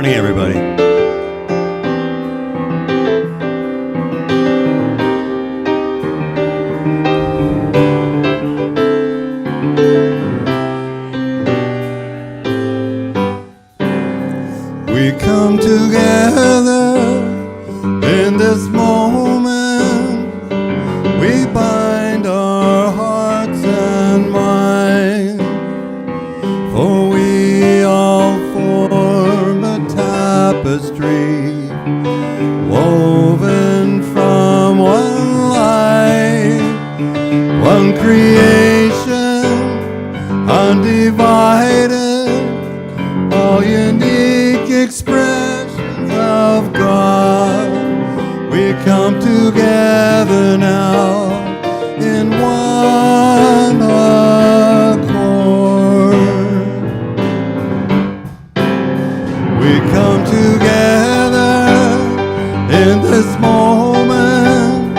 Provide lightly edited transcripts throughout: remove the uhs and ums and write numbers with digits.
morning, everybody. We come together in this moment. We bind our hearts and minds, for we all form a tapestry woven from one light, one creation, undivided, all unique expressions of God. We come together now in one accord. We come together in this moment.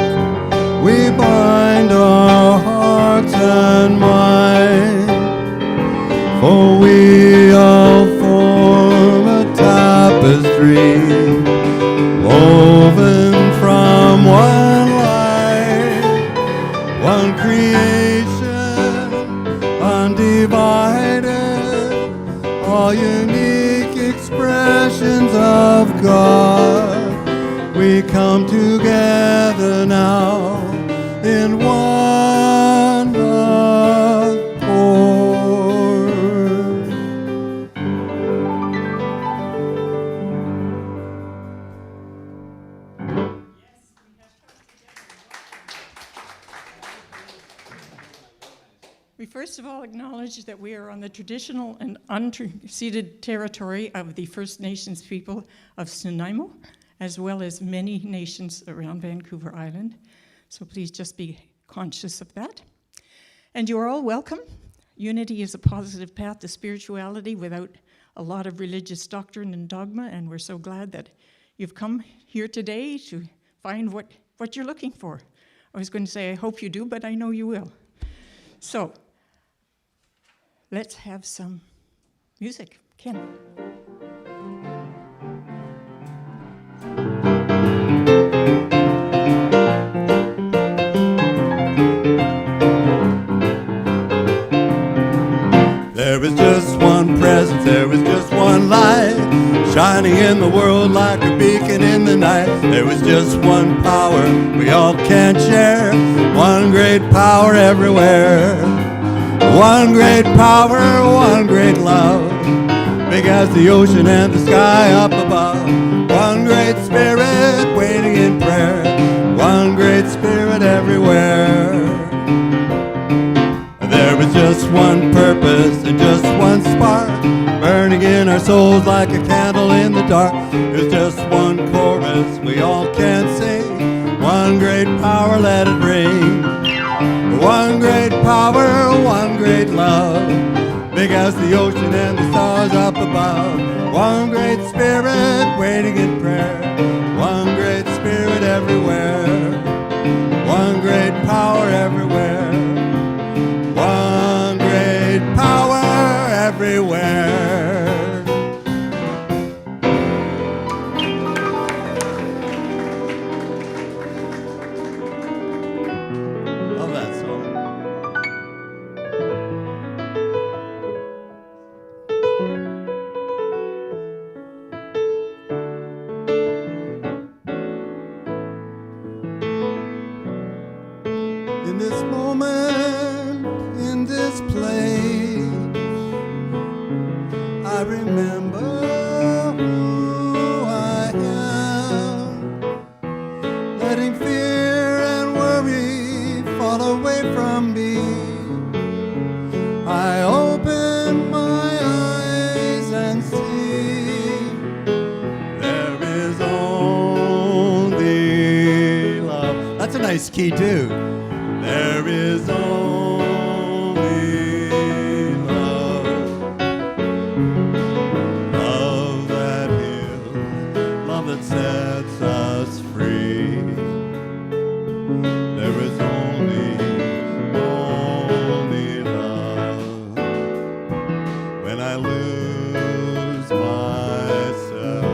We bind our hearts and minds, for we all form a tapestry woven from one light, one creation, undivided, all unique expressions of God. We come together now in one accord. We first of all acknowledge that we are on the traditional and unceded territory of the First Nations people of Nanaimo, as well as many nations around Vancouver Island. So please just be conscious of that. And you are all welcome. Unity is a positive path to spirituality without a lot of religious doctrine and dogma, and we're so glad that you've come here today to find what you're looking for. I was going to say, I hope you do, but I know you will. So, let's have some music. Ken. There is just one presence, there is just one light, shining in the world like a beacon in the night. There is just one power we all can share, one great power everywhere. One great power, one great love, big as the ocean and the sky up above. One great spirit waiting in prayer, one great spirit everywhere. There is just one purpose and just one spark, burning in our souls like a candle in the dark. There's just one chorus we all can sing, one great power, let it ring. One great power, one great love, big as the ocean and the stars up above. One great spirit waiting in prayer, one great spirit everywhere. One great power everywhere, one great power everywhere. Love that song. In this moment, in this place, I remember who I am, letting fear and worry fall away from me. I open my eyes and see there is only love. That's a nice key too. There is only love, love that heals, love that sets us free. There is only love. When I lose myself,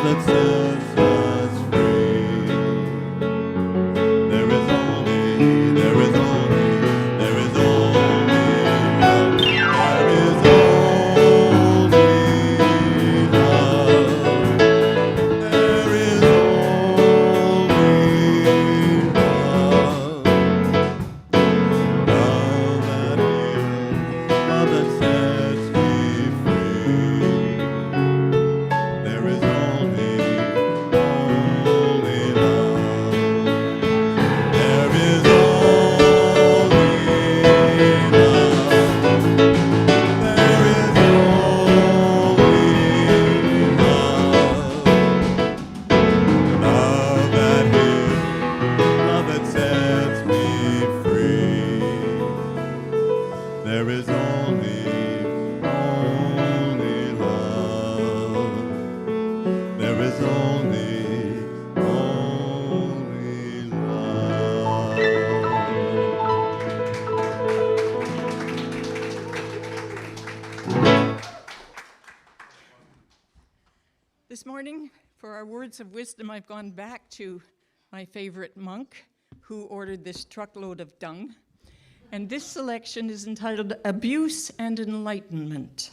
that sets us free. There is only, there is only, there is only love. There is only love. There is only love. Love that heals, love that sets me free. There is only love. There is only love. There is only love. Love that heals, love that sets me free. There is only love. There is only love. This morning, for our words of wisdom, I've gone back to my favorite monk who ordered this truckload of dung. And this selection is entitled Abuse and Enlightenment.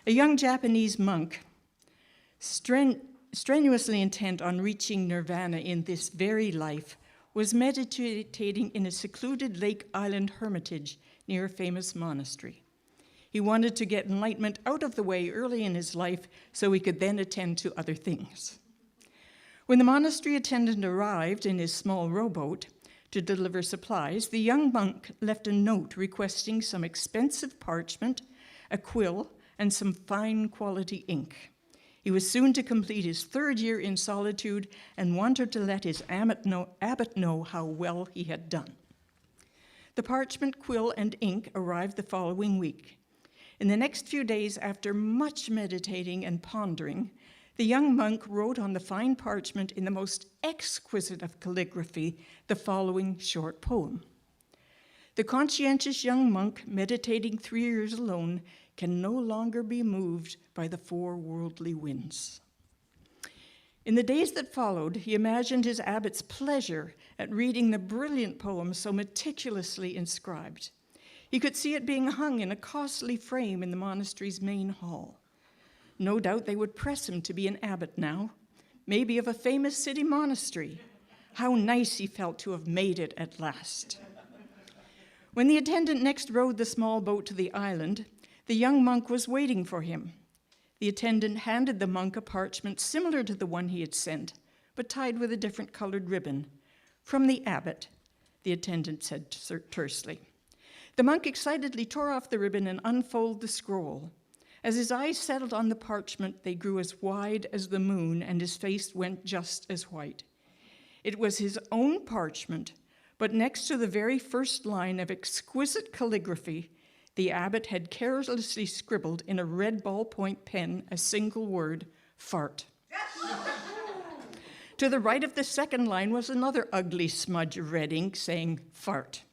A young Japanese monk, strenuously intent on reaching nirvana in this very life, was meditating in a secluded Lake Island hermitage near a famous monastery. He wanted to get enlightenment out of the way early in his life so he could then attend to other things. When the monastery attendant arrived in his small rowboat to deliver supplies, the young monk left a note requesting some expensive parchment, a quill, and some fine quality ink. He was soon to complete his 3rd year in solitude and wanted to let his abbot know how well he had done. The parchment, quill, and ink arrived the following week. In the next few days, after much meditating and pondering, the young monk wrote on the fine parchment in the most exquisite of calligraphy the following short poem. The conscientious young monk, meditating 3 years alone, can no longer be moved by the 4 worldly winds. In the days that followed, he imagined his abbot's pleasure at reading the brilliant poem so meticulously inscribed. He could see it being hung in a costly frame in the monastery's main hall. No doubt they would press him to be an abbot now, maybe of a famous city monastery. How nice he felt to have made it at last. When the attendant next rowed the small boat to the island, the young monk was waiting for him. The attendant handed the monk a parchment similar to the one he had sent, but tied with a different colored ribbon. "From the abbot," the attendant said tersely. The monk excitedly tore off the ribbon and unfolded the scroll. As his eyes settled on the parchment, they grew as wide as the moon, and his face went just as white. It was his own parchment, but next to the very first line of exquisite calligraphy, the abbot had carelessly scribbled in a red ballpoint pen a single word, "fart." To the right of the second line was another ugly smudge of red ink saying, "fart."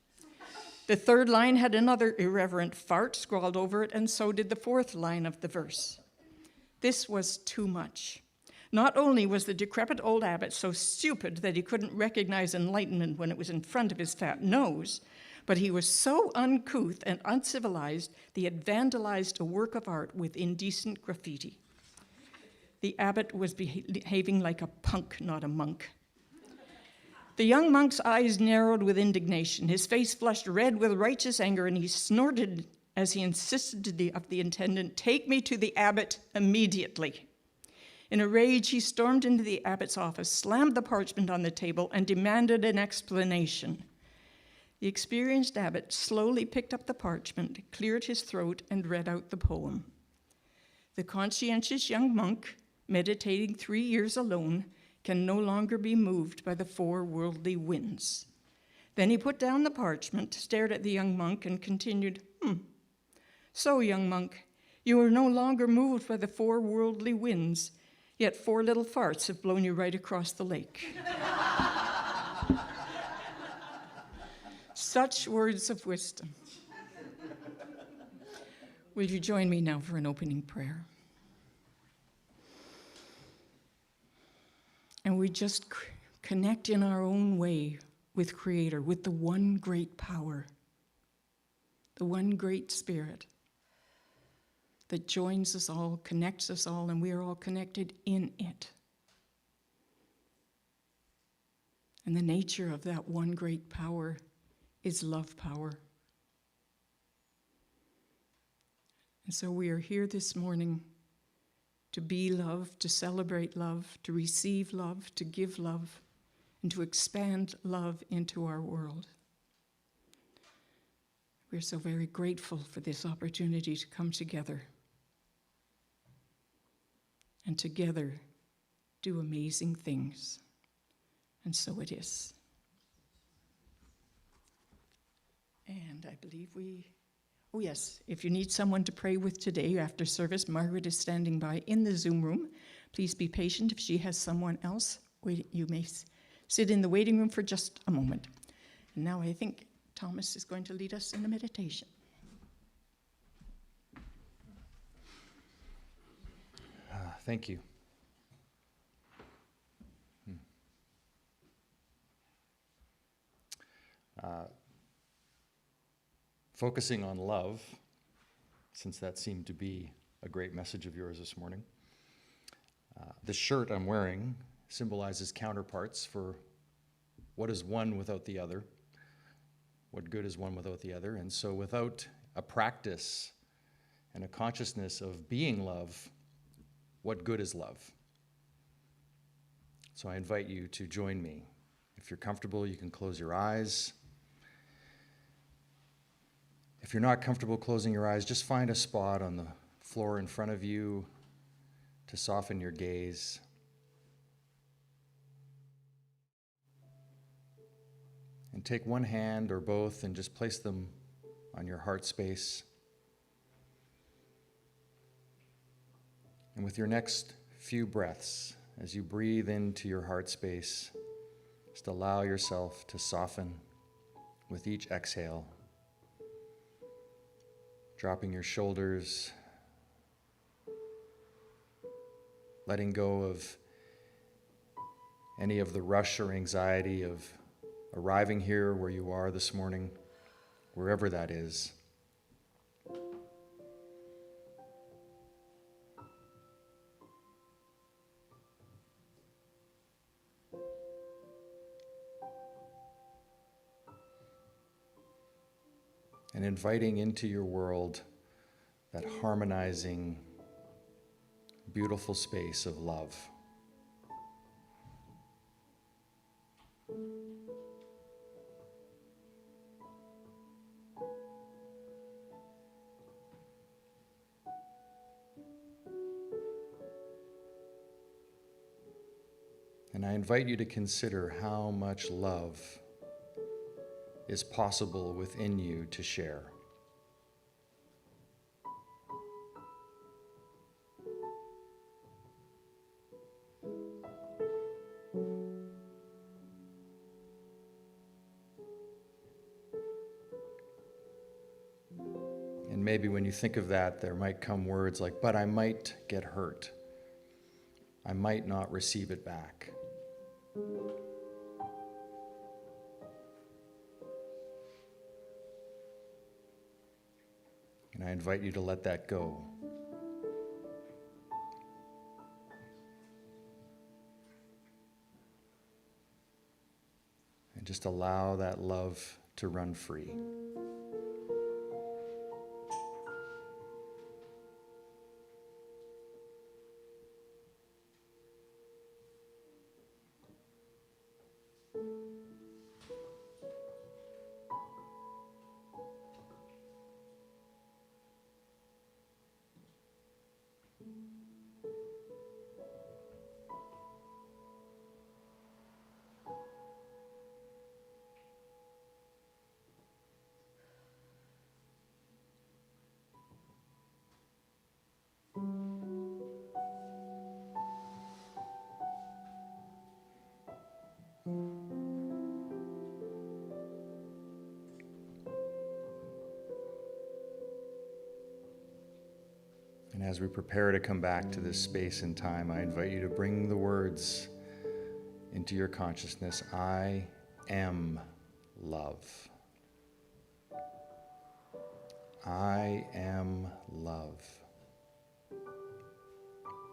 The third line had another irreverent fart scrawled over it, and so did the fourth line of the verse. This was too much. Not only was the decrepit old abbot so stupid that he couldn't recognize enlightenment when it was in front of his fat nose, but he was so uncouth and uncivilized that he had vandalized a work of art with indecent graffiti. The abbot was behaving like a punk, not a monk. The young monk's eyes narrowed with indignation. His face flushed red with righteous anger, and he snorted as he insisted of the attendant, "Take me to the abbot immediately." In a rage, he stormed into the abbot's office, slammed the parchment on the table, and demanded an explanation. The experienced abbot slowly picked up the parchment, cleared his throat, and read out the poem. The conscientious young monk, meditating 3 years alone, can no longer be moved by the 4 worldly winds. Then he put down the parchment, stared at the young monk, and continued, "So, young monk, you are no longer moved by the 4 worldly winds, yet 4 little farts have blown you right across the lake." Such words of wisdom. Will you join me now for an opening prayer? And we just connect in our own way with Creator, with the one great power, the one great Spirit that joins us all, connects us all, and we are all connected in it. And the nature of that one great power is love power. And so we are here this morning to be love, to celebrate love, to receive love, to give love, and to expand love into our world. We're so very grateful for this opportunity to come together and together do amazing things. And so it is. And I believe oh yes, if you need someone to pray with today after service, Margaret is standing by in the Zoom room. Please be patient. If she has someone else, you may sit in the waiting room for just a moment. And now I think Thomas is going to lead us in a meditation. Thank you. Focusing on love, since that seemed to be a great message of yours this morning. The shirt I'm wearing symbolizes counterparts for what is one without the other, what good is one without the other. And so without a practice and a consciousness of being love, what good is love? So I invite you to join me. If you're comfortable, you can close your eyes. If you're not comfortable closing your eyes, just find a spot on the floor in front of you to soften your gaze. And take one hand or both and just place them on your heart space. And with your next few breaths, as you breathe into your heart space, just allow yourself to soften with each exhale. Dropping your shoulders, letting go of any of the rush or anxiety of arriving here where you are this morning, wherever that is. And inviting into your world that harmonizing, beautiful space of love. And I invite you to consider how much love is possible within you to share. And maybe when you think of that, there might come words like, but I might get hurt. I might not receive it back. And I invite you to let that go. And just allow that love to run free. And as we prepare to come back to this space and time, I invite you to bring the words into your consciousness. I am love. I am love.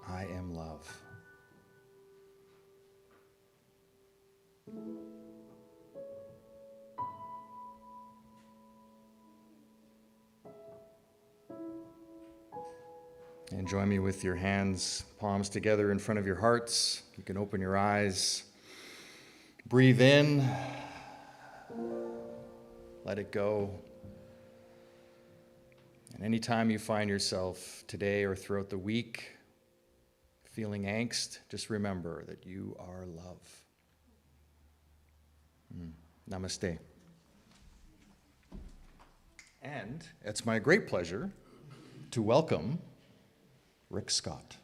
I am love. And join me with your hands, palms together in front of your hearts. You can open your eyes. Breathe in. Let it go. And anytime you find yourself today or throughout the week feeling angst, just remember that you are love. Namaste. And it's my great pleasure to welcome Rick Scott.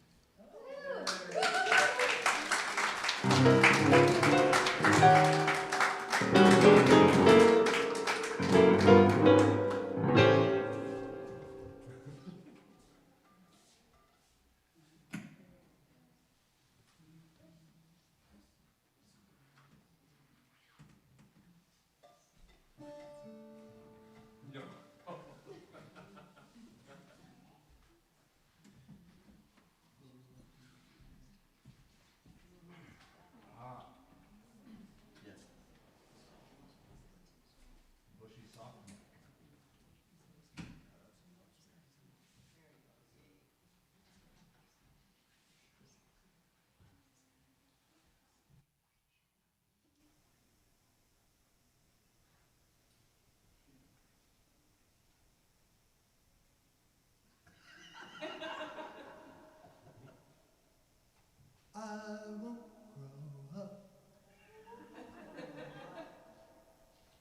I won't grow up.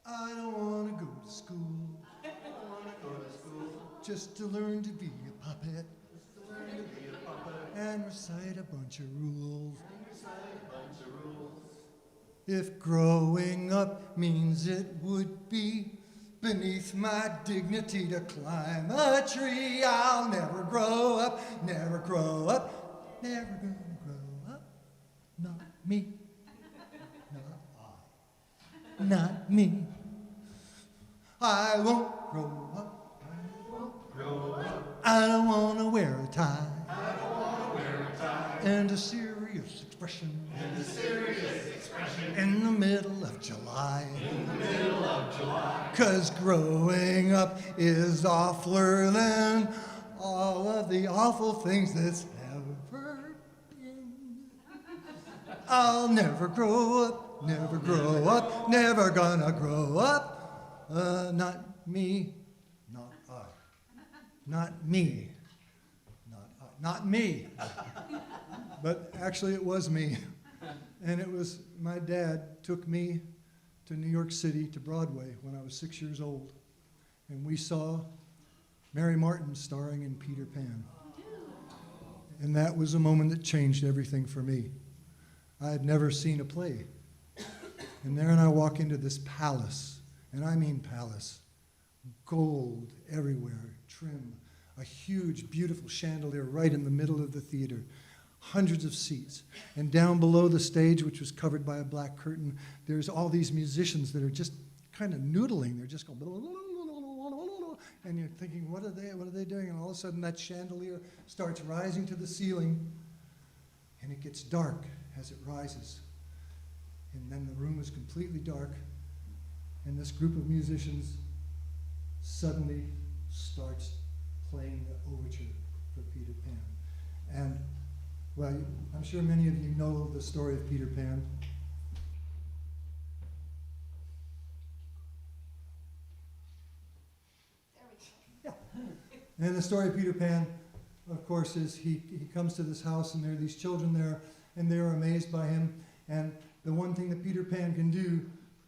I don't want to go to school. I don't want to go to school. Just to learn to be a puppet. Just to learn to be a puppet. And recite a bunch of rules. If growing up means it would be beneath my dignity to climb a tree, I'll never grow up, never grow up, never gonna grow up. Not me. Not me. I won't grow up. I won't grow up. I don't want to wear a tie. I don't want to wear a tie. And a serious expression. And a serious expression. In the middle of July. In the middle of July. 'Cause growing up is awfuler than all of the awful things that's ever been. I'll never grow up, never grow up, never gonna grow up. Not me, not I. Not me, not I. Not me. But actually it was me. And it was, my dad took me to New York City, to Broadway, when I was 6 years old. And we saw Mary Martin starring in Peter Pan. And that was a moment that changed everything for me. I had never seen a play. And there I walk into this palace, and I mean palace, gold everywhere, trim, a huge, beautiful chandelier right in the middle of the theater, hundreds of seats. And down below the stage, which was covered by a black curtain, there's all these musicians that are just kind of noodling. They're just going, blah, blah, blah, blah, blah, blah, blah. And you're thinking, what are they doing? And all of a sudden that chandelier starts rising to the ceiling, and it gets dark as it rises. And then the room is completely dark, and this group of musicians suddenly starts playing the overture for Peter Pan. And, well, I'm sure many of you know the story of Peter Pan. Yeah. And the story of Peter Pan, of course, is he comes to this house, and there are these children there, and they're amazed by him. And the one thing that Peter Pan can do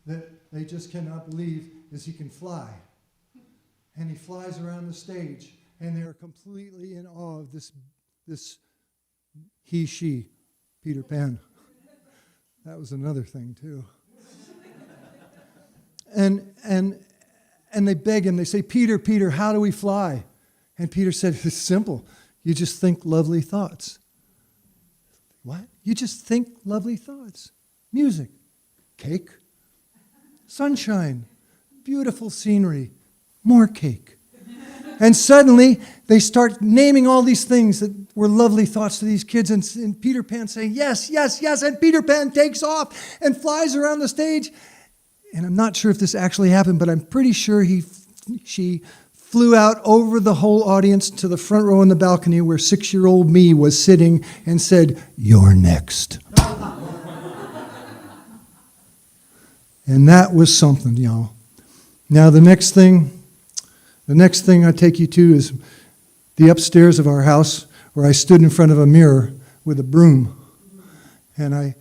that they just cannot believe is he can fly. And he flies around the stage, and they're completely in awe of this she, Peter Pan. That was another thing, too. And they beg him, they say, Peter, how do we fly? And Peter said, it's simple. You just think lovely thoughts. What? You just think lovely thoughts. music, cake, sunshine, beautiful scenery, more cake. And suddenly, they start naming all these things that were lovely thoughts to these kids, and Peter Pan saying, yes, yes, yes, and Peter Pan takes off and flies around the stage. And I'm not sure if this actually happened, but I'm pretty sure she flew out over the whole audience to the front row in the balcony where 6-year-old me was sitting and said, "You're next." And that was something, y'all. Now the next thing I take you to is the upstairs of our house where I stood in front of a mirror with a broom. And I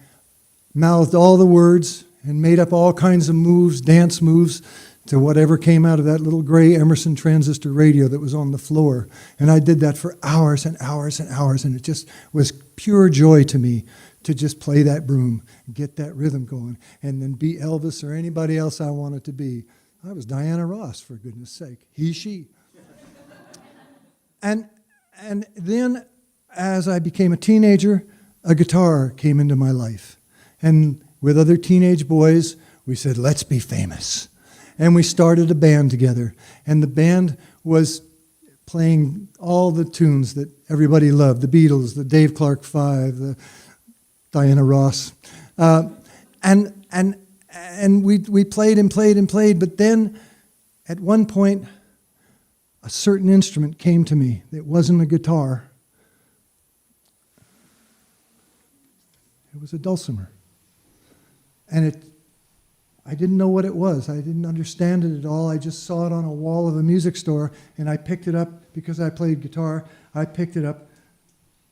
mouthed all the words and made up all kinds of moves, dance moves, to whatever came out of that little gray Emerson transistor radio that was on the floor. And I did that for hours and hours and hours, and it just was pure joy to me to just play that broom, get that rhythm going, and then be Elvis or anybody else I wanted to be. I was Diana Ross, for goodness sake. He, she. And then, as I became a teenager, a guitar came into my life. And with other teenage boys, we said, let's be famous. And we started a band together. And the band was playing all the tunes that everybody loved, the Beatles, the Dave Clark Five, the Diana Ross. And we played and played and played, but then at one point, a certain instrument came to me. It wasn't a guitar. It was a dulcimer. And I didn't know what it was. I didn't understand it at all. I just saw it on a wall of a music store, and I picked it up because I played guitar. I picked it up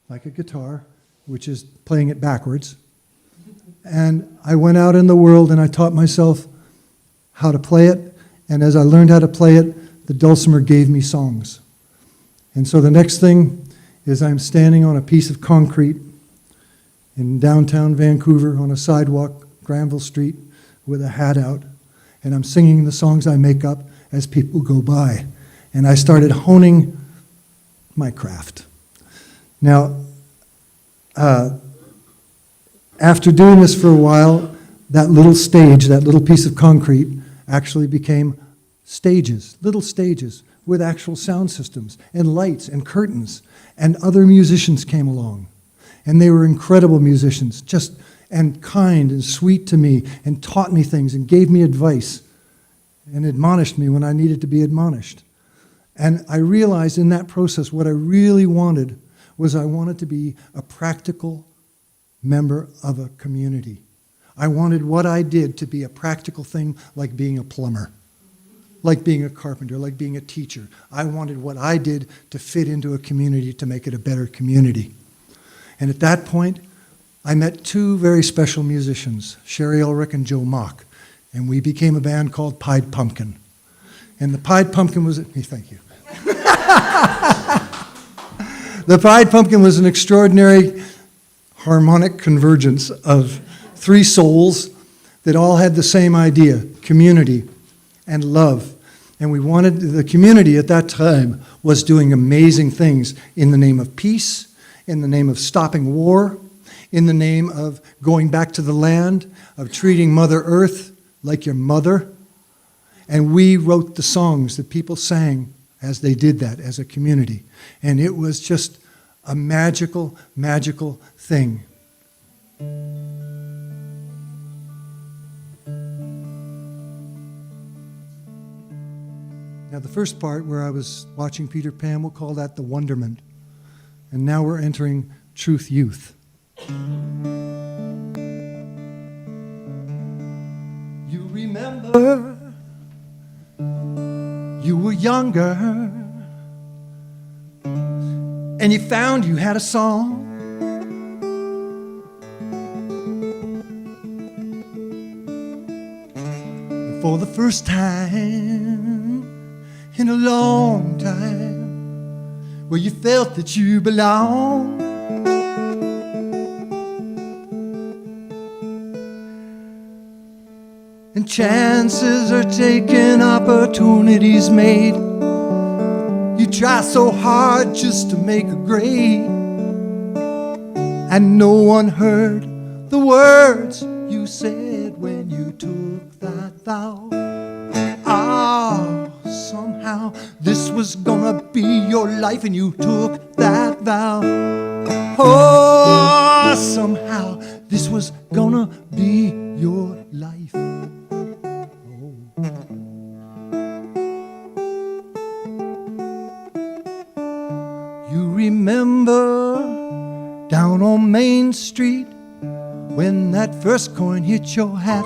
like a guitar, which is playing it backwards. And I went out in the world and I taught myself how to play it. And as I learned how to play it, the dulcimer gave me songs. And so the next thing is I'm standing on a piece of concrete in downtown Vancouver on a sidewalk, Granville Street, with a hat out. And I'm singing the songs I make up as people go by. And I started honing my craft. Now, after doing this for a while, that little stage, that little piece of concrete, actually became stages, little stages with actual sound systems and lights and curtains. And other musicians came along. And they were incredible musicians, just and kind and sweet to me, and taught me things and gave me advice and admonished me when I needed to be admonished. And I realized in that process what I really wanted was I wanted to be a practical member of a community. I wanted what I did to be a practical thing, like being a plumber, like being a carpenter, like being a teacher. I wanted what I did to fit into a community to make it a better community. And at that point, I met two very special musicians, Sherry Ulrich and Joe Mock, and we became a band called Pied Pumpkin. And the Pied Pumpkin was, thank you. The Pied Pumpkin was an extraordinary harmonic convergence of three souls that all had the same idea, community and love. And we wanted, the community at that time was doing amazing things in the name of peace, in the name of stopping war, in the name of going back to the land, of treating Mother Earth like your mother. And we wrote the songs that people sang as they did that as a community. And it was just a magical, magical thing. Now the first part where I was watching Peter Pan, we'll call that the wonderment. And now we're entering Truth Youth. You remember you were younger and you found you had a song. And for the first time in a long time, where you felt that you belonged. And chances are taken, opportunities made. You try so hard just to make a grade, and no one heard the words you said when you took that vow. Ah, somehow this was gonna be your life and you took that vow. Oh, somehow this was gonna be your life. Oh. You remember down on Main Street when that first coin hit your hat?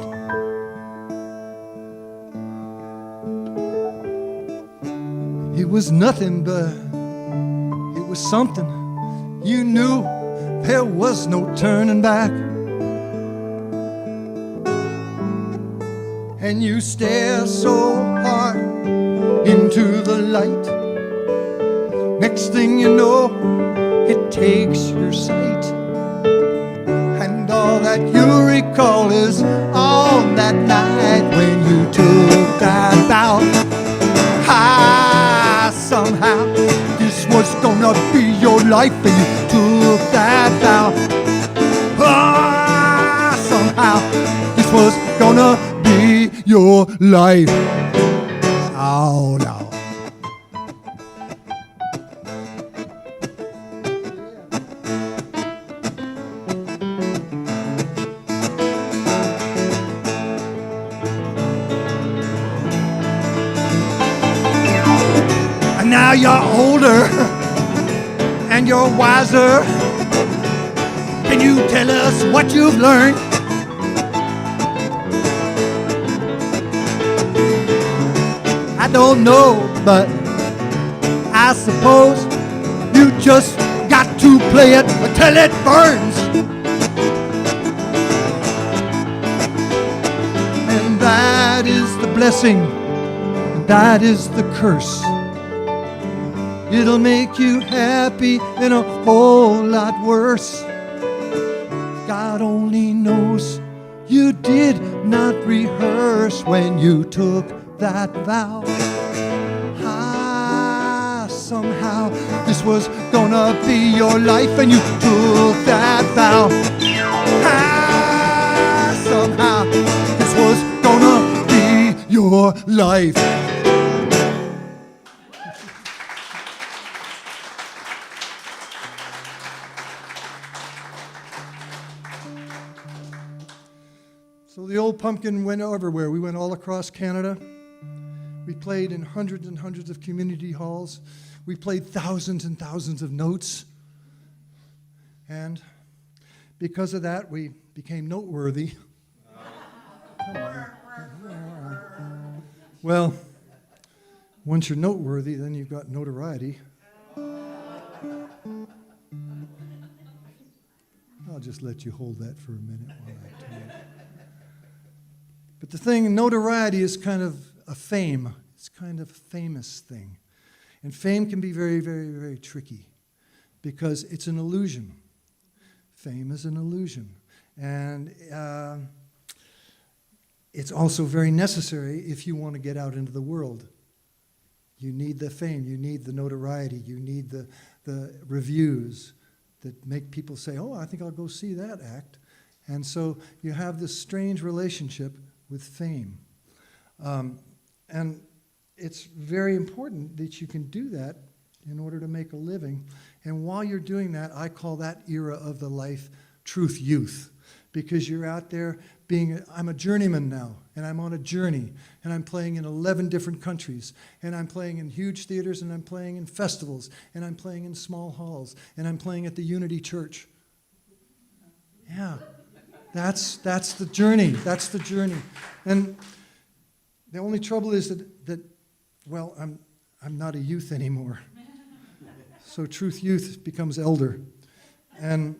It was nothing, but it was something. You knew there was no turning back. And you stare so hard into the light. Next thing you know, it takes your sight. And all that you recall is on that night when you took that vow. Ah, somehow this was gonna be your life and you took that vow. Ah, somehow this was gonna be your life. Oh no. Now you're older and you're wiser. Can you tell us what you've learned? I don't know, but I suppose you just got to play it until it burns. And that is the blessing, and that is the curse. It'll make you happy and a whole lot worse. God only knows you did not rehearse when you took that vow. Ah, somehow this was gonna be your life and you took that vow. Ah, somehow this was gonna be your life. So the old pumpkin went everywhere. We went all across Canada. We played in hundreds and hundreds of community halls. We played thousands and thousands of notes. And because of that, we became noteworthy. Well, once you're noteworthy, then you've got notoriety. I'll just let you hold that for a minute while I tell you. But the thing, notoriety is kind of a fame. It's kind of a famous thing. And fame can be very, very, very tricky because it's an illusion. Fame is an illusion. And it's also very necessary if you want to get out into the world. You need the fame, you need the notoriety, you need the reviews that make people say, oh, I think I'll go see that act. And so you have this strange relationship with fame. And it's very important that you can do that in order to make a living. And while you're doing that, I call that era of the life truth youth. Because you're out there I'm a journeyman now, and I'm on a journey, and I'm playing in 11 different countries, and I'm playing in huge theaters, and I'm playing in festivals, and I'm playing in small halls, and I'm playing at the Unity Church. Yeah. That's the journey. That's the journey. And the only trouble is that well, I'm not a youth anymore. So truth youth becomes elder. And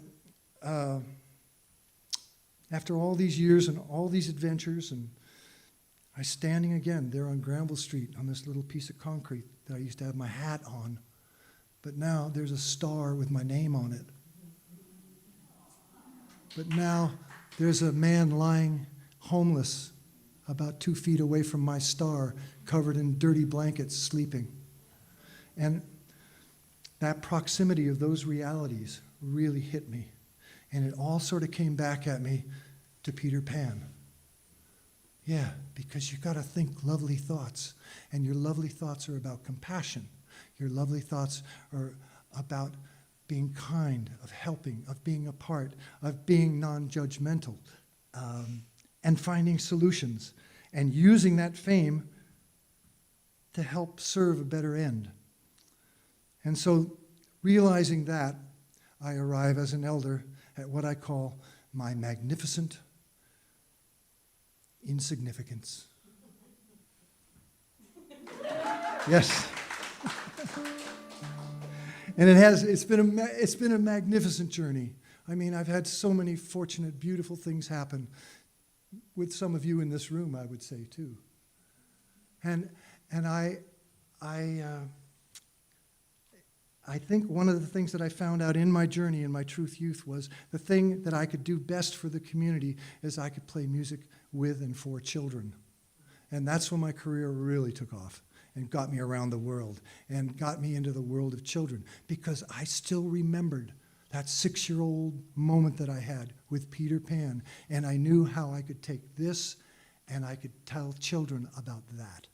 after all these years and all these adventures, and I'm standing again there on Granville Street on this little piece of concrete that I used to have my hat on. But now there's a star with my name on it. But now there's a man lying homeless about 2 feet away from my star, covered in dirty blankets, sleeping. And that proximity of those realities really hit me. And it all sort of came back at me to Peter Pan. Yeah, because you got to think lovely thoughts. And your lovely thoughts are about compassion. Your lovely thoughts are about being kind, of helping, of being a part, of being non-judgmental, and finding solutions, and using that fame to help serve a better end. And so, realizing that, I arrive as an elder at what I call my magnificent insignificance. Yes. And it's been a magnificent journey. I mean, I've had so many fortunate, beautiful things happen with some of you in this room, I would say, too. And I think one of the things that I found out in my journey, in my Truth Youth, was the thing that I could do best for the community is I could play music with and for children. And that's when my career really took off and got me around the world and got me into the world of children, because I still remembered that 6-year-old moment that I had with Peter Pan, and I knew how I could take this and I could tell children about that.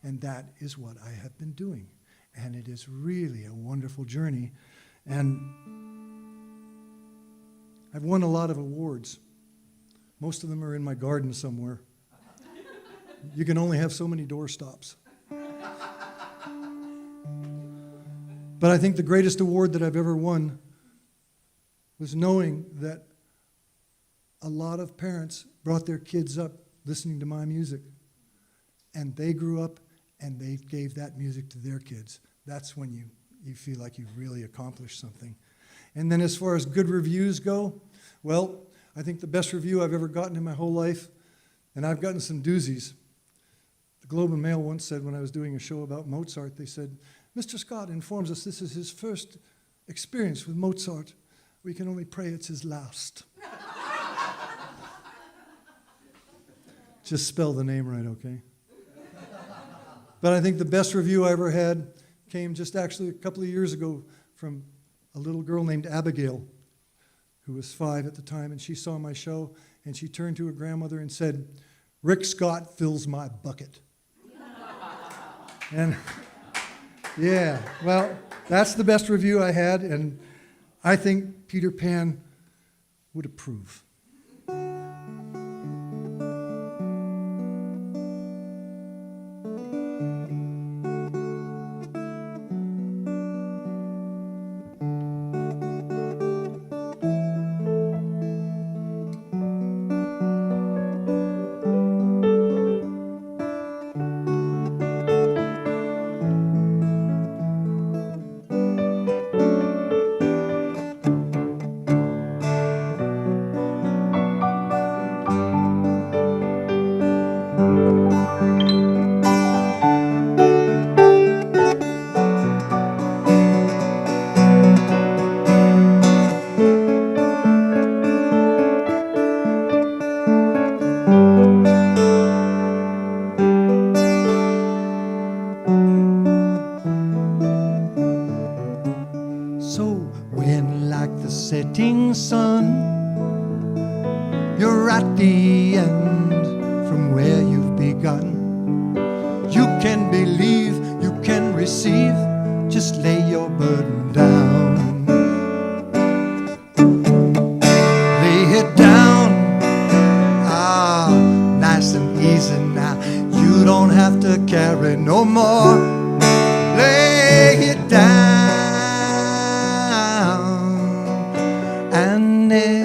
And that is what I have been doing. And it is really a wonderful journey. And I've won a lot of awards. Most of them are in my garden somewhere. You can only have so many doorstops. But I think the greatest award that I've ever won was knowing that a lot of parents brought their kids up listening to my music. And they grew up and they gave that music to their kids. That's when you feel like you've really accomplished something. And then as far as good reviews go, well, I think the best review I've ever gotten in my whole life, and I've gotten some doozies. The Globe and Mail once said, when I was doing a show about Mozart, they said, "Mr. Scott informs us this is his first experience with Mozart. We can only pray it's his last." Just spell the name right, okay? But I think the best review I ever had came just actually a couple of years ago from a little girl named Abigail, who was 5 at the time, and she saw my show, and she turned to her grandmother and said, "Rick Scott fills my bucket." And yeah, well, that's the best review I had, and I think Peter Pan would approve. So when, like the setting sun, you're at the end from where you've begun, you can believe, you can receive, just lay your burden down. Lay it down, nice and easy now. You don't have to carry no more. Lay it down. And next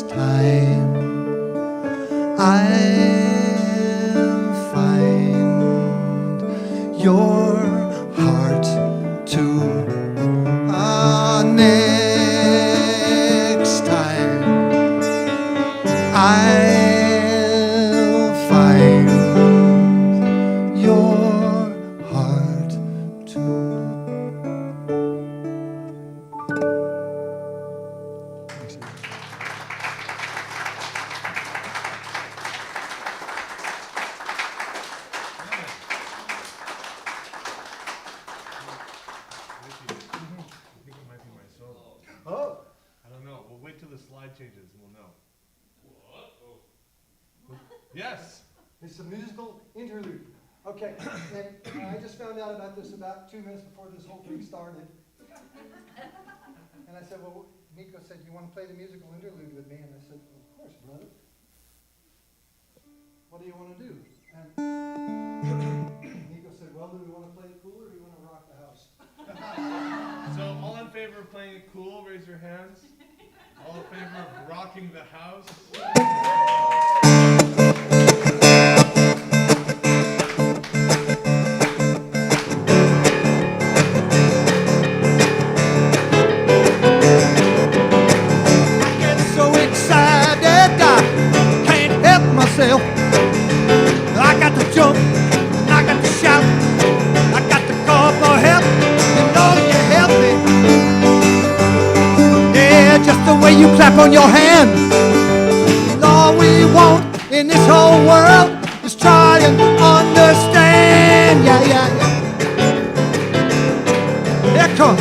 time I'll find your heart too. Next time I'll find your heart too. I think it might be my solo. Oh, I don't know. We'll wait till the slide changes and we'll know. Yes. It's a musical interlude. Okay, and I just found out about this about 2 minutes before this whole thing started. And I said, well, Nico said, you want to play the musical interlude with me? And I said, well, of course, brother. What do you want to do? And Nico said, well, do we want to play it cool or do we want to rock the house? So all in favor of playing it cool, raise your hands. All in favor of rocking the house. I got to jump, I got to shout, I got to call for help. You know you help me. Yeah, just the way you clap on your hand. And all we want in this whole world is try and understand. Yeah, yeah, yeah. Here it comes.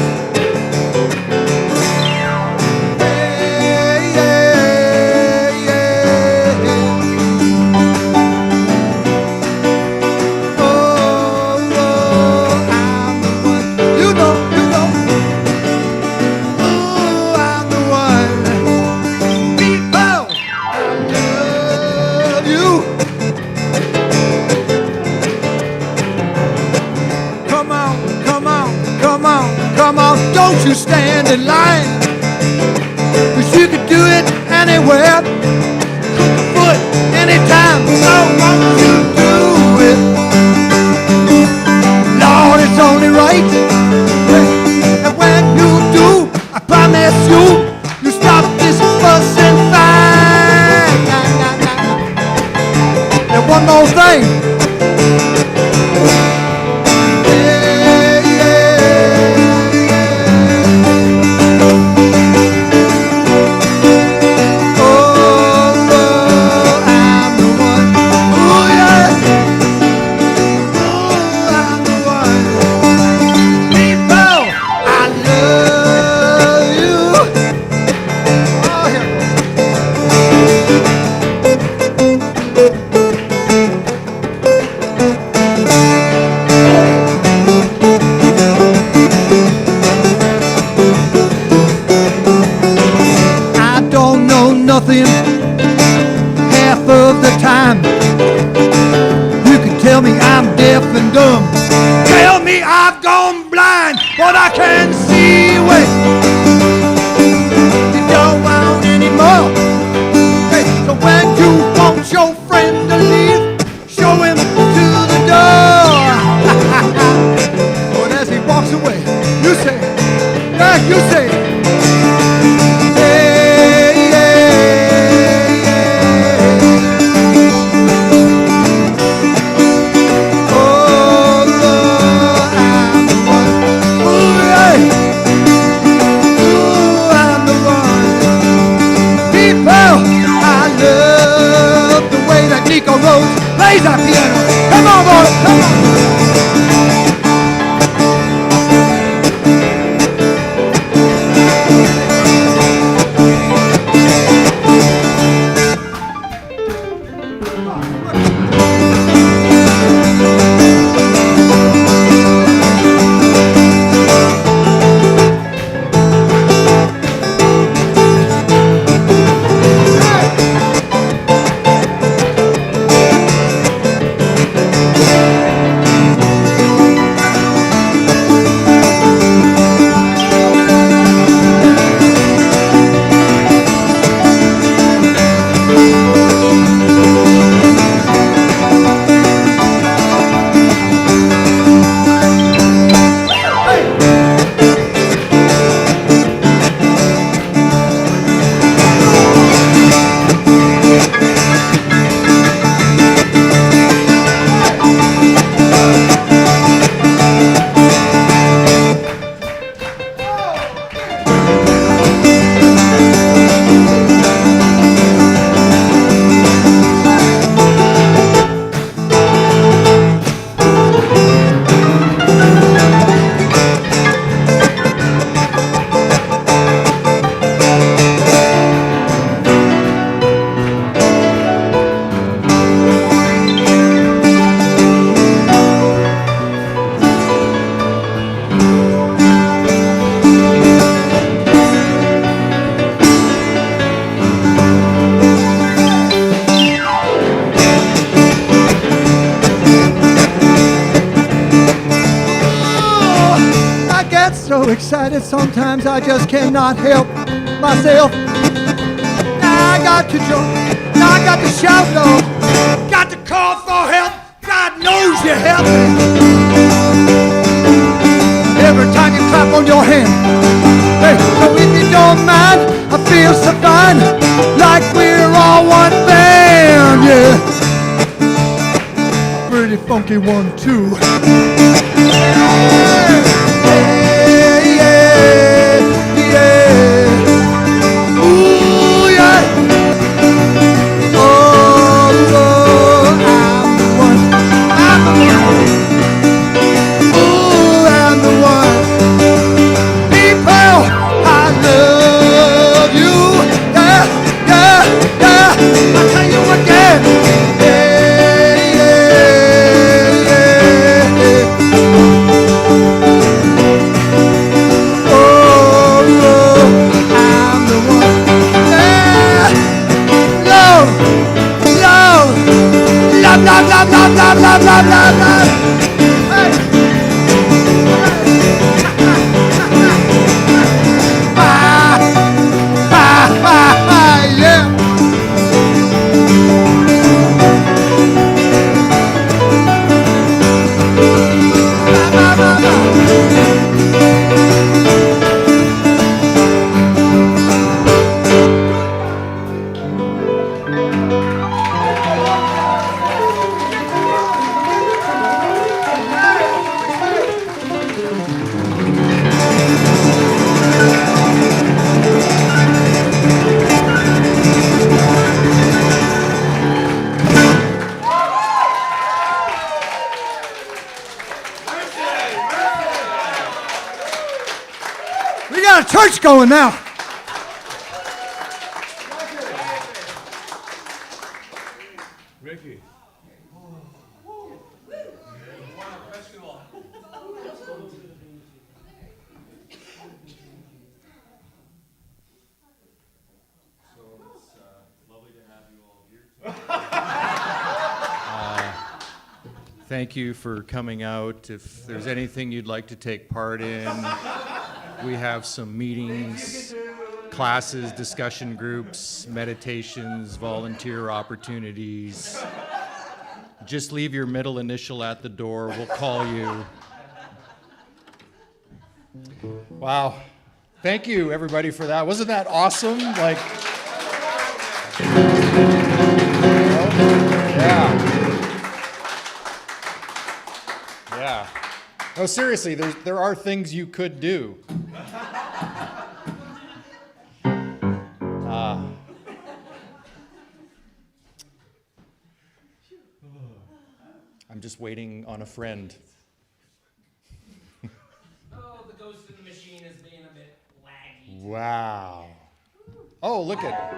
Don't you stand in line, 'cause you can do it anywhere, cook a foot anytime. So won't you do it? Lord, it's only right. And when you do, I promise you stop this fuss and fight. And one more thing. Nothing half of the time. You can tell me I'm deaf and dumb. Tell me I've gone blind, but I can see way. You don't want any more. Hey, so when you want your friend to leave, show him to the door. But as he walks away, you say, yeah, you say, excited sometimes I just cannot help myself. Now I got to jump, now I got to shout though, got to call for help. God knows you help me. Every time you clap on your hand, hey, so if you don't mind, I feel so fine, like we're all one band, yeah. Pretty funky one too. We got a church going now. Ricky. Thank you for coming out. If there's anything you'd like to take part in, we have some meetings, classes, discussion groups, meditations, volunteer opportunities. Just leave your middle initial at the door. We'll call you. Wow. Thank you, everybody, for that. Wasn't that awesome? Like, yeah. Yeah. No, seriously, there are things you could do. I'm just waiting on a friend. Oh, the ghost in the machine is being a bit laggy. Wow. Oh, look at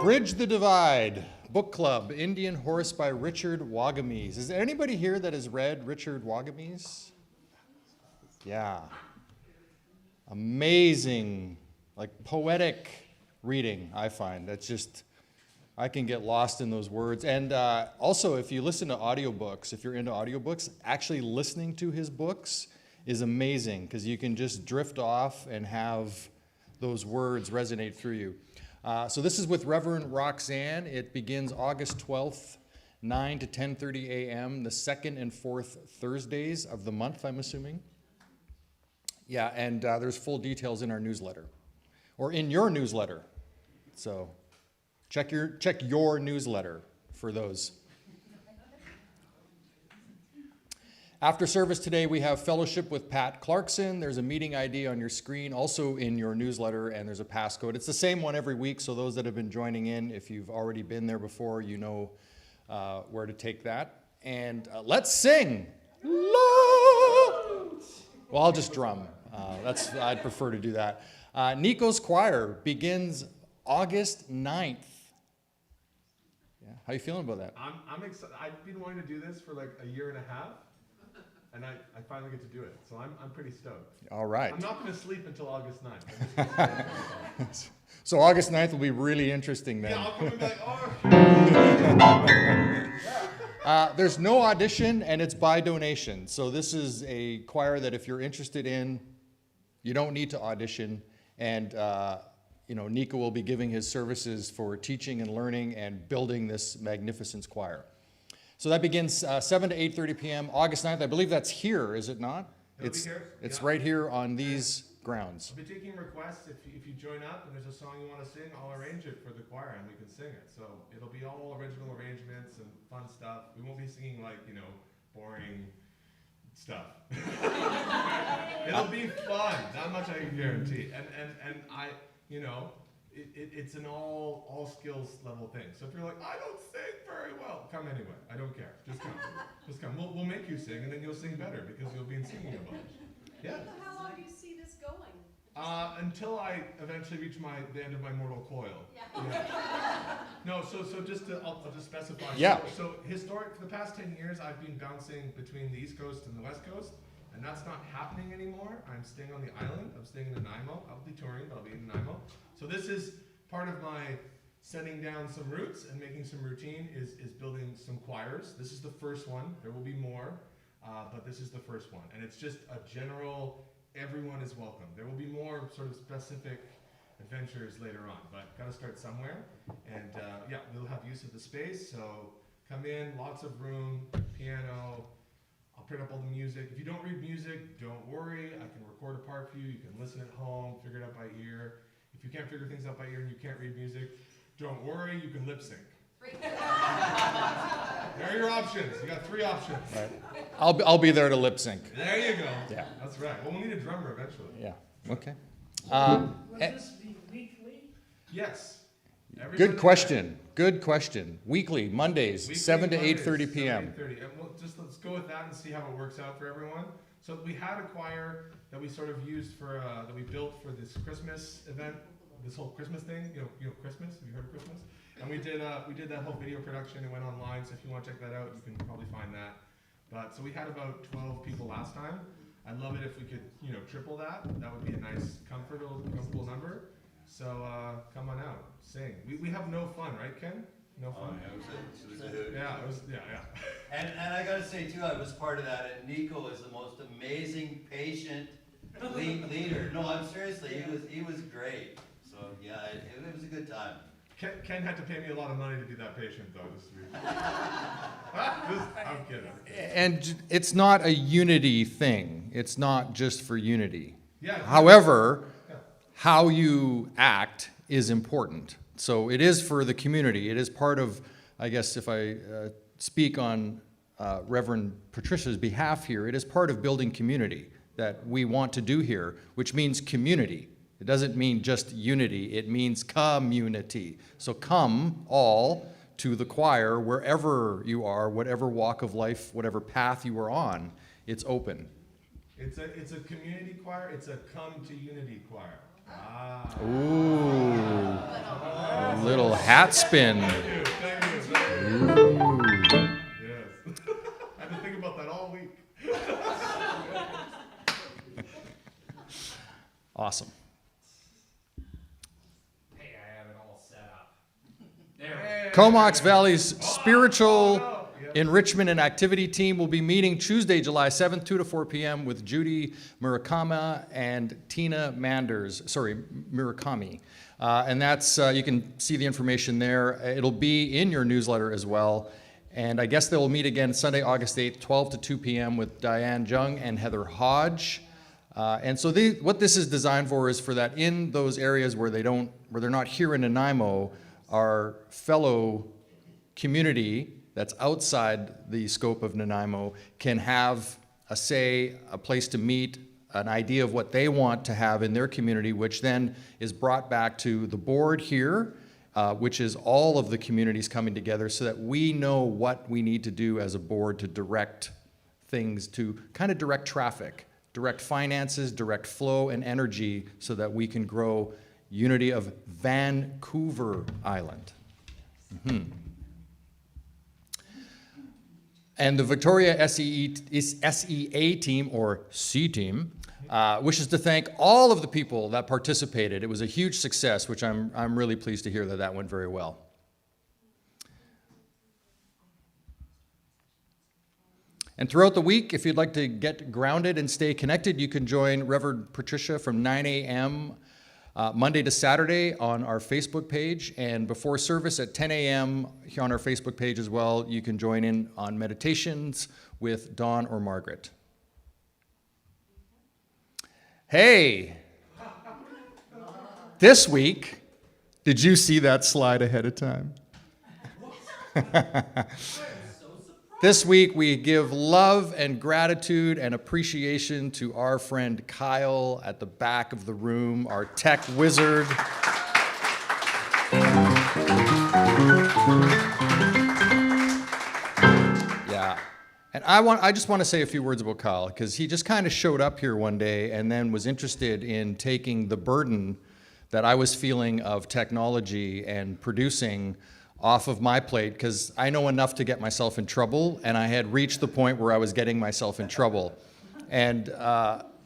Bridge the Divide, book club, Indian Horse by Richard Wagamese. Is there anybody here that has read Richard Wagamese? Yeah. Amazing, like poetic reading, I find. That's just, I can get lost in those words. And also, if you listen to audiobooks, if you're into audiobooks, actually listening to his books is amazing because you can just drift off and have those words resonate through you. So this is with Reverend Roxanne. It begins August 12th, 9 to 10:30 a.m., the second and fourth Thursdays of the month, I'm assuming. Yeah, and there's full details in our newsletter, or in your newsletter. So check your newsletter for those. After service today, we have fellowship with Pat Clarkson. There's a meeting ID on your screen, also in your newsletter, and there's a passcode. It's the same one every week, so those that have been joining in, if you've already been there before, you know where to take that. And let's sing. Lord. Well, I'll just drum. I'd prefer to do that. Nico's Choir begins August 9th. Yeah, how you feeling about that? I'm excited. I've been wanting to do this for like a year and a half, and I finally get to do it. So I'm pretty stoked. All right. I'm not going to sleep until August 9th. So August 9th will be really interesting then. Yeah, I'll come and be like, oh. There's no audition, and it's by donation. So this is a choir that if you're interested in, You don't need to audition, and Nico will be giving his services for teaching and learning and building this magnificence choir. So that begins 7 to 8:30 p.m. August 9th. I believe that's here, is it not? It'll be here, It's yeah. right here on these grounds. I'll be taking requests. If you join up and there's a song you want to sing, I'll arrange it for the choir and we can sing it. So it'll be all original arrangements and fun stuff. We won't be singing like, boring stuff. It'll be fun. That much I can guarantee. And I, it's an all skills level thing. So if you're like, I don't sing very well, come anyway. I don't care. Just come. Just come. We'll make you sing, and then you'll sing better because you'll be singing a bunch. Yeah. So how long do you see this going? Until I eventually reach the end of my mortal coil. Yeah. No, so I'll just specify. Yeah. So historic, for the past 10 years, I've been bouncing between the East Coast and the West Coast, and that's not happening anymore. I'm staying on the island. I'm staying in Nanaimo. I'll be touring, but I'll be in Nanaimo. So this is part of my setting down some roots and making some routine is building some choirs. This is the first one. There will be more, but this is the first one. And it's just a general, everyone is welcome. There will be more sort of specific adventures later on, but gotta start somewhere. And we'll have use of the space. So come in, lots of room, piano. I'll print up all the music. If you don't read music, don't worry. I can record a part for you. You can listen at home, figure it out by ear. If you can't figure things out by ear and you can't read music, don't worry, you can lip sync. There are your options. You got 3 options. Right. I'll be there to lip sync. There you go. Yeah. That's right. Well, we'll need a drummer eventually. Yeah. Okay. Will this be weekly? Yes. Every Good Sunday question. Good question. Weekly, Mondays, night. 7 to Weekly Mondays, 8:30 p.m. 7 to 8:30. And let's go with that and see how it works out for everyone. So we had a choir that we sort of used for that we built for this Christmas event, this whole Christmas thing. Christmas. Have you heard of Christmas? And we did that whole video production. It went online. So if you want to check that out, you can probably find that. But so we had about 12 people last time. I'd love it if we could triple that. That would be a nice comfortable number. So come on out, sing. We have no fun, right, Ken? No fun. It was a hoot. Yeah, it was. Yeah. And I gotta say too, I was part of that, and Nico is the most amazing, patient leader. No, I'm seriously, he was great. So yeah, it was a good time. Ken had to pay me a lot of money to be that patient, though. I'm kidding. And it's not a unity thing. It's not just for unity. Yeah. However, how you act is important. So it is for the community. It is part of, I guess if I speak on Reverend Patricia's behalf here, it is part of building community that we want to do here, which means community. It doesn't mean just unity, it means community. So come all to the choir wherever you are, whatever walk of life, whatever path you are on, it's open. It's a community choir. It's a come to unity choir. Ah. Ooh, a little hat spin. Thank you. Ooh. Yes. I had to think about that all week. Awesome. Hey, I have it all set up. There. Comox Valley's spiritual enrichment and activity team will be meeting Tuesday, July 7th, 2 to 4 p.m. with Judy Murakama and Tina Murakami. And that's, you can see the information there. It'll be in your newsletter as well. And I guess they'll meet again Sunday, August 8th, 12 to 2 p.m. with Diane Jung and Heather Hodge. And so what this is designed for is for that in those areas where they're not here in Nanaimo, our fellow community that's outside the scope of Nanaimo can have a say, a place to meet, an idea of what they want to have in their community, which then is brought back to the board here, which is all of the communities coming together so that we know what we need to do as a board to direct things, to kind of direct traffic, direct finances, direct flow and energy so that we can grow unity of Vancouver Island. Mm-hmm. And the Victoria SEA team, or C team, wishes to thank all of the people that participated. It was a huge success, which I'm really pleased to hear that went very well. And throughout the week, if you'd like to get grounded and stay connected, you can join Reverend Patricia from 9 a.m. Monday to Saturday on our Facebook page. And before service at 10 a.m. here on our Facebook page as well, you can join in on meditations with Dawn or Margaret. Hey, this week, did you see that slide ahead of time? This week, we give love and gratitude and appreciation to our friend Kyle at the back of the room, our tech wizard. Yeah. And I just want to say a few words about Kyle, because he just kind of showed up here one day and then was interested in taking the burden that I was feeling of technology and producing off of my plate, because I know enough to get myself in trouble, and I had reached the point where I was getting myself in trouble. And,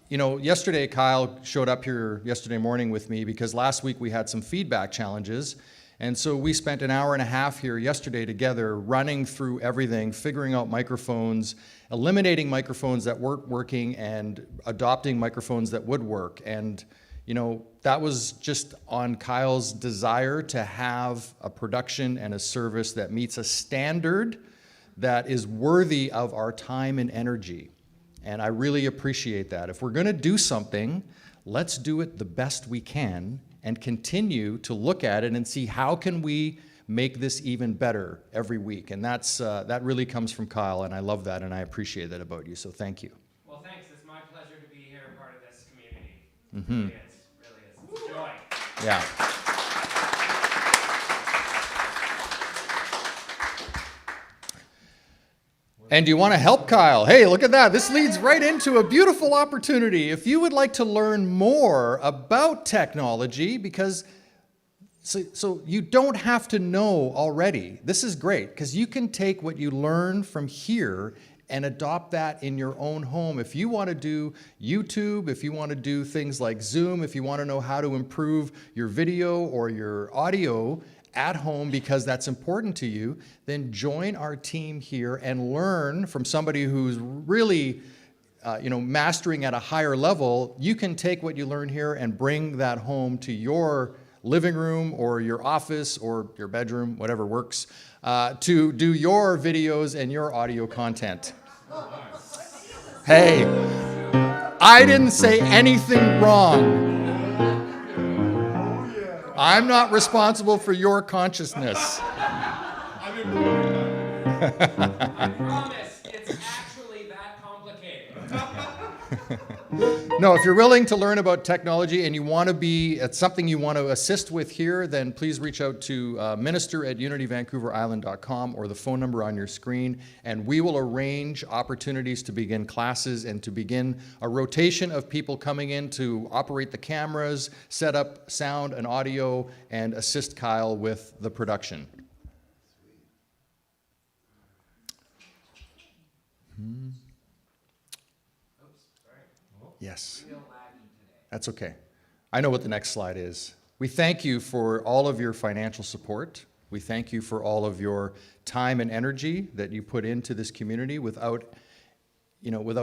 yesterday Kyle showed up here yesterday morning with me because last week we had some feedback challenges. And so we spent an hour and a half here yesterday together running through everything, figuring out microphones, eliminating microphones that weren't working, and adopting microphones that would work. And that was just on Kyle's desire to have a production and a service that meets a standard that is worthy of our time and energy. And I really appreciate that. If we're going to do something, let's do it the best we can and continue to look at it and see how can we make this even better every week. And that really comes from Kyle, and I love that, and I appreciate that about you. So thank you. Well, thanks. It's my pleasure to be here, part of this community. Mm-hmm. Really is. It's a joy. Yeah. And do you want to help Kyle? Hey, look at that. This leads right into a beautiful opportunity. If you would like to learn more about technology, because so you don't have to know already. This is great, because you can take what you learn from here and adopt that in your own home. If you want to do YouTube, if you want to do things like Zoom, if you want to know how to improve your video or your audio at home because that's important to you, then join our team here and learn from somebody who's really mastering at a higher level. You can take what you learn here and bring that home to your living room or your office or your bedroom, whatever works, to do your videos and your audio content. Hey, I didn't say anything wrong. I'm not responsible for your consciousness. I promise, it's actually that complicated. No, if you're willing to learn about technology and you want to it's something you want to assist with here, then please reach out to minister@unityvancouverisland.com or the phone number on your screen, and we will arrange opportunities to begin classes and to begin a rotation of people coming in to operate the cameras, set up sound and audio, and assist Kyle with the production. Yes. That's okay. I know what the next slide is. We thank you for all of your financial support. We thank you for all of your time and energy that you put into this community. Without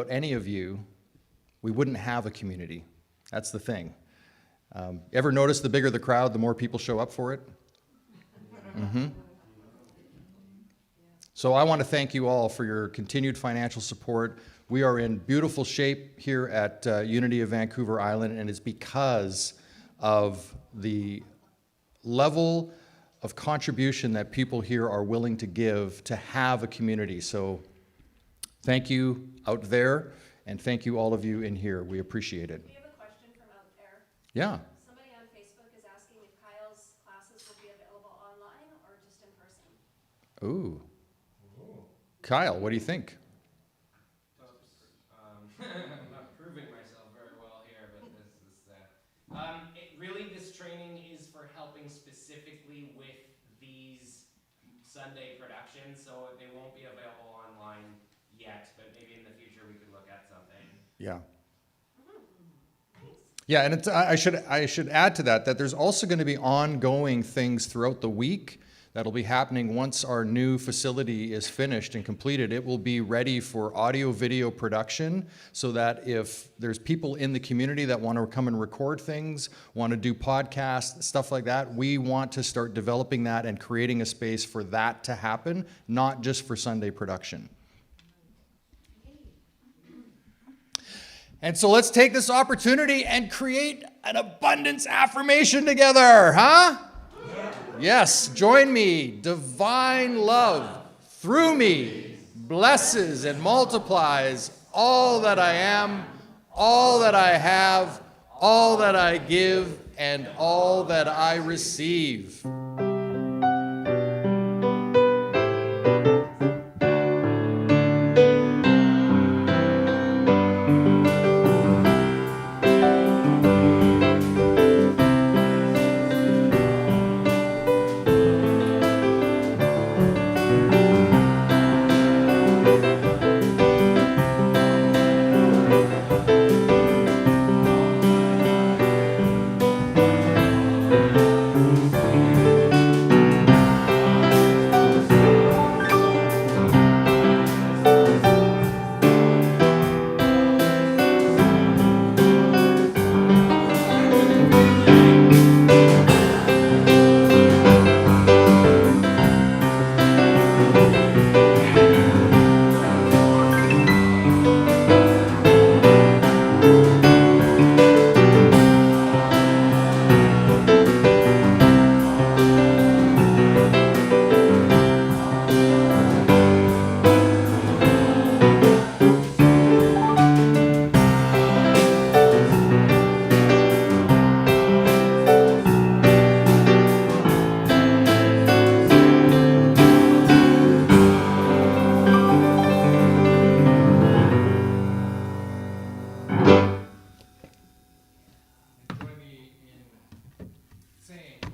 any of you, we wouldn't have a community. That's the thing. Ever notice the bigger the crowd, the more people show up for it? Mm-hmm. So I want to thank you all for your continued financial support. We are in beautiful shape here at Unity of Vancouver Island, and it's because of the level of contribution that people here are willing to give to have a community. So thank you out there, and thank you all of you in here. We appreciate it. We have a question from out there. Yeah. Somebody on Facebook is asking if Kyle's classes will be available online or just in person. Ooh. Kyle, what do you think? I'm not proving myself very well here, but this is really this training is for helping specifically with these Sunday productions, so they won't be available online yet, but maybe in the future we could look at something. Yeah. Yeah, and I should add to that there's also going to be ongoing things throughout the week that'll be happening once our new facility is finished and completed. It will be ready for audio-video production so that if there's people in the community that want to come and record things, want to do podcasts, stuff like that, we want to start developing that and creating a space for that to happen, not just for Sunday production. And so let's take this opportunity and create an abundance affirmation together, huh? Yes, join me. Divine love through me blesses and multiplies all that I am, all that I have, all that I give, and all that I receive.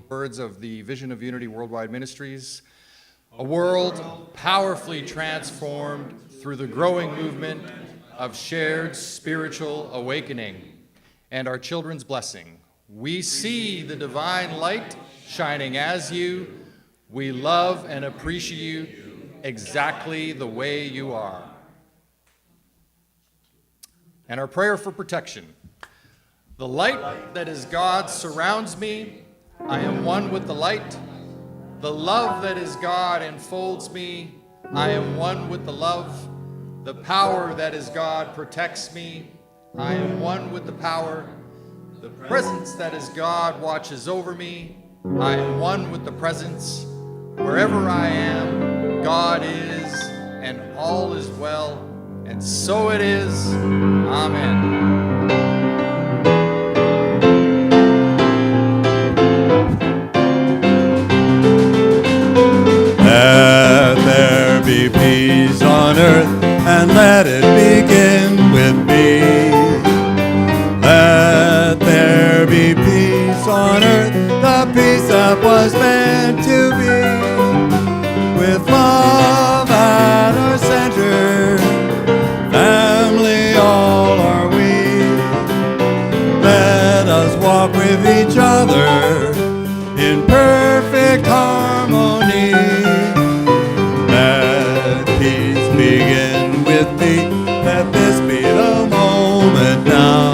Words of the Vision of Unity Worldwide Ministries, a world powerfully transformed through the growing movement of shared spiritual awakening and our children's blessing. We see the divine light shining as you. We love and appreciate you exactly the way you are. And our prayer for protection. The light that is God surrounds me. I am one with the light. The love that is God enfolds me. I am one with the love. The power that is God protects me. I am one with the power. The presence that is God watches over me. I am one with the presence. Wherever I am, God is, and all is well. And so it is. Amen. Let there be peace on earth, and let it begin with me. Let there be peace on earth, the peace that was meant to be. With love at our center, family all are we. Let us walk with each other in perfect harmony. Let peace begin with me. Let this be the moment now.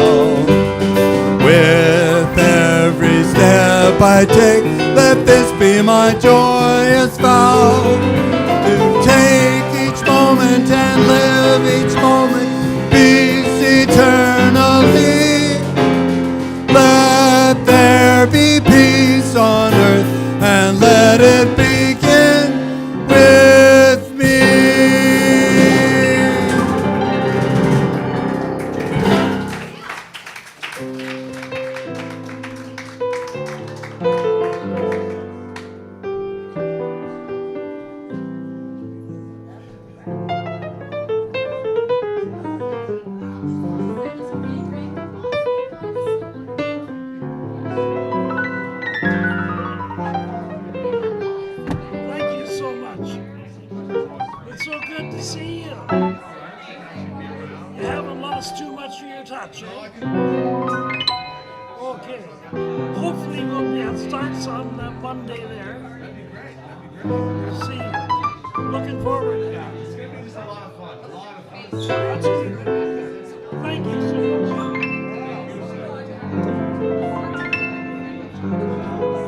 With every step I take, let this be my joyous vow. To take each moment and live each moment, peace eternally. Let there be peace on earth, and let it begin with me. Thank you so much. It's so good to see you. You haven't lost too much of your touch, eh? Okay. Hopefully we'll be able to start on Monday there. See you. Looking forward to that. It's gonna be just a lot of fun. A lot of fun. Thank you so much.